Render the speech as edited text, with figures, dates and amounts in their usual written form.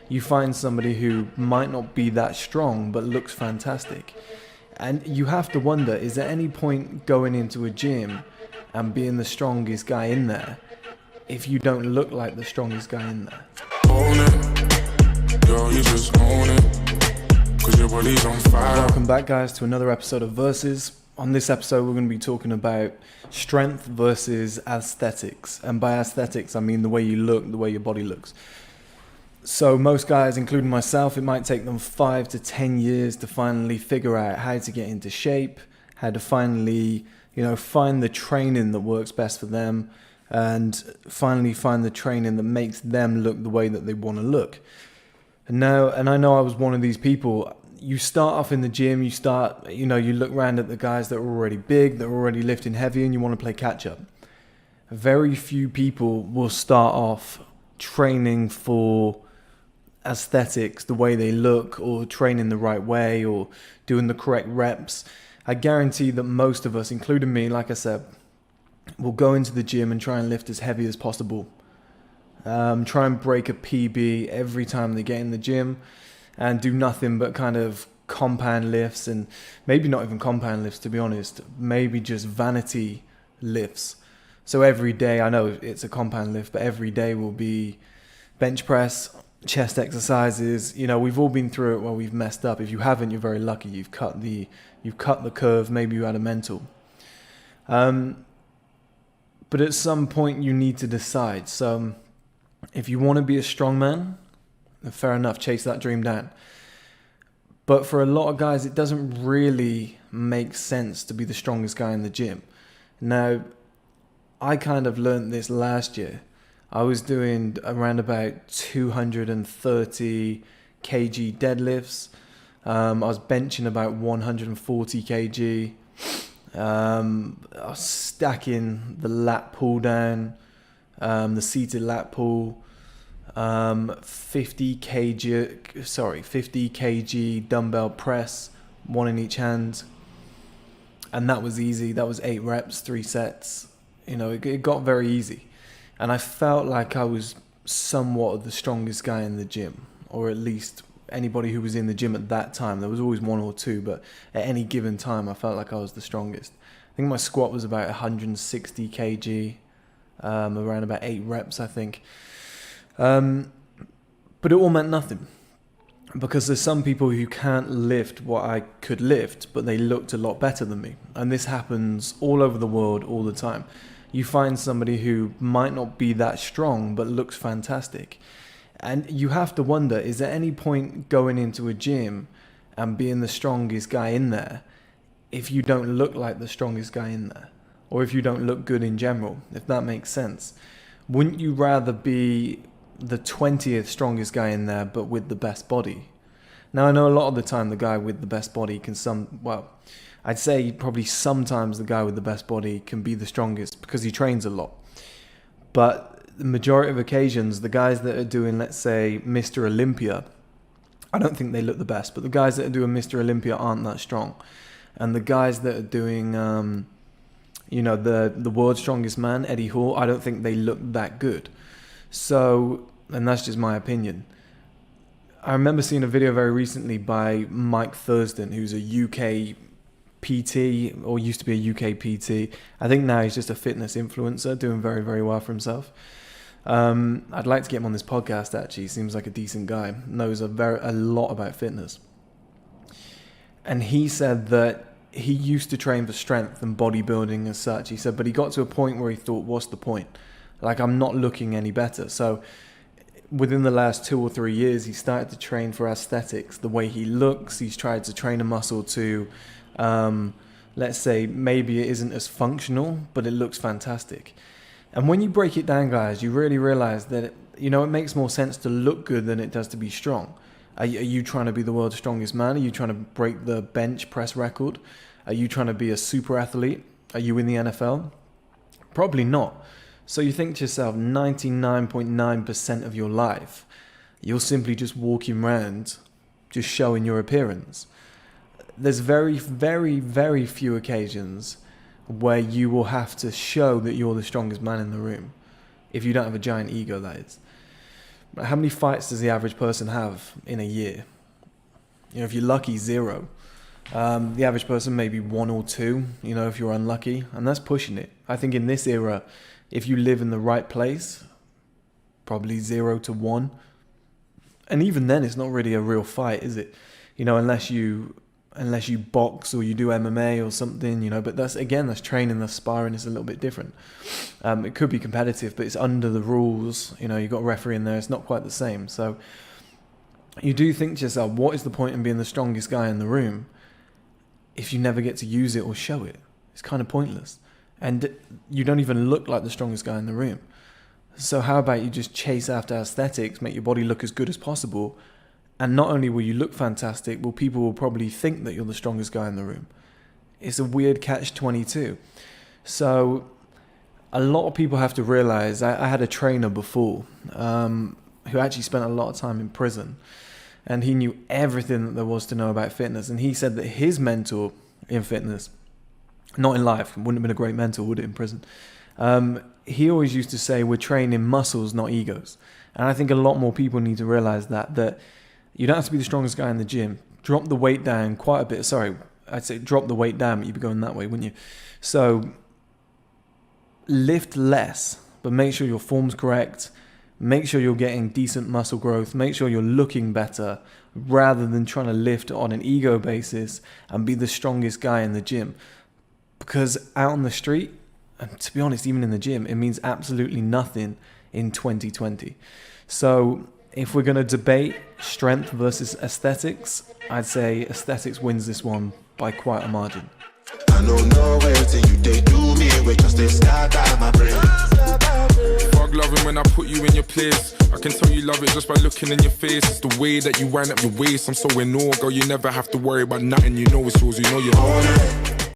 you find somebody who might not be that strong but looks fantastic. And you have to wonder, is there any point going into a gym and being the strongest guy in there if you don't look like the strongest guy in there? Own it, girl, you just own it, 'cause your body's on fire. Welcome back, guys, to another episode of Versus. On this episode, we're going to be talking about strength versus aesthetics. And by aesthetics, I mean the way you look, the way your body looks. So most guys, including myself, it might take them 5 to 10 years to finally figure out how to get into shape, how to finally, find the training that works best for them, and finally find the training that makes them look the way that they want to look. And I know I was one of these people. You start off in the gym, you look around at the guys that are already big, that are already lifting heavy, and you want to play catch up. Very few people will start off training for aesthetics, the way they look, or training the right way, or doing the correct reps. I guarantee that most of us, including me, like I said, will go into the gym and try and lift as heavy as possible. Try and break a PB every time they get in the gym, and do nothing but kind of compound lifts, and maybe not even compound lifts, to be honest, maybe just vanity lifts. So every day, I know it's a compound lift, but every day will be bench press, chest exercises. We've all been through it where we've messed up. If you haven't, you're very lucky. You've cut the curve. Maybe you had a mental. But at some point, you need to decide. So if you want to be a strong man, fair enough, chase that dream down. But for a lot of guys, it doesn't really make sense to be the strongest guy in the gym. Now, I kind of learned this last year. I was doing around about 230 kg deadlifts. I was benching about 140 kg. I was stacking the lat pull down, the seated lat pull. 50 kg dumbbell press, one in each hand, and that was easy. That was 8 reps, 3 sets. It got very easy, and I felt like I was somewhat of the strongest guy in the gym, or at least anybody who was in the gym at that time. There was always one or two, but at any given time, I felt like I was the strongest. I think my squat was about 160 kg, around about 8 reps, I think. But it all meant nothing, because there's some people who can't lift what I could lift, but they looked a lot better than me. And this happens all over the world all the time. You find somebody who might not be that strong, but looks fantastic. And you have to wonder, is there any point going into a gym and being the strongest guy in there if you don't look like the strongest guy in there? Or if you don't look good in general, if that makes sense. Wouldn't you rather be the 20th strongest guy in there, but with the best body? Now, I know a lot of the time the guy with the best body I'd say probably sometimes the guy with the best body can be the strongest because he trains a lot. But the majority of occasions, the guys that are doing, let's say, Mr. Olympia, I don't think they look the best, but the guys that are doing Mr. Olympia aren't that strong. And the guys that are doing, the world's strongest man, Eddie Hall, I don't think they look that good. So, and that's just my opinion. I remember seeing a video very recently by Mike Thurston, who's a UK PT, or used to be a UK PT. I think now he's just a fitness influencer, doing very, very well for himself. I'd like to get him on this podcast, actually. He seems like a decent guy, knows a lot about fitness. And he said that he used to train for strength and bodybuilding as such. He said, but he got to a point where he thought, what's the point? Like, I'm not looking any better. So within the last 2 or 3 years, he started to train for aesthetics, the way he looks. He's tried to train a muscle to, let's say, maybe it isn't as functional, but it looks fantastic. And when you break it down, guys, you really realize that, it makes more sense to look good than it does to be strong. Are you trying to be the world's strongest man? Are you trying to break the bench press record? Are you trying to be a super athlete? Are you in the NFL? Probably not. So you think to yourself, 99.9% of your life, you're simply just walking around, just showing your appearance. There's very, very, very few occasions where you will have to show that you're the strongest man in the room. If you don't have a giant ego, that is. How many fights does the average person have in a year? You know, if you're lucky, 0. The average person maybe 1 or 2, you know, if you're unlucky, and that's pushing it. I think in this era, if you live in the right place, probably 0 to 1. And even then, it's not really a real fight, is it? You know, unless you box or you do MMA or something, you know, but that's training, that's sparring, is a little bit different. It could be competitive, but it's under the rules, you know, you've got a referee in there, it's not quite the same. So you do think to yourself, what is the point in being the strongest guy in the room if you never get to use it or show it? It's kind of pointless. And you don't even look like the strongest guy in the room. So how about you just chase after aesthetics, make your body look as good as possible, and not only will you look fantastic, well, people will probably think that you're the strongest guy in the room. It's a weird catch-22. So a lot of people have to realize, I had a trainer before who actually spent a lot of time in prison, and he knew everything that there was to know about fitness. And he said that his mentor in fitness, not in life, wouldn't have been a great mentor, would it, in prison? He always used to say, we're training muscles, not egos. And I think a lot more people need to realize that you don't have to be the strongest guy in the gym. Drop the weight down quite a bit. Sorry, I'd say drop the weight down, but you'd be going that way, wouldn't you? So lift less, but make sure your form's correct. Make sure you're getting decent muscle growth. Make sure you're looking better, rather than trying to lift on an ego basis and be the strongest guy in the gym. Because out on the street, and to be honest, even in the gym, it means absolutely nothing in 2020. So if we're going to debate strength versus aesthetics, I'd say aesthetics wins this one by quite a margin. I know nowhere till you they do me, we just they start out my brain. Fuck loving when I put you in your place. I can tell you love it just by looking in your face. It's the way that you wind up your waist. I'm so in awe, girl, you never have to worry about nothing. You know it's yours, you know you own it.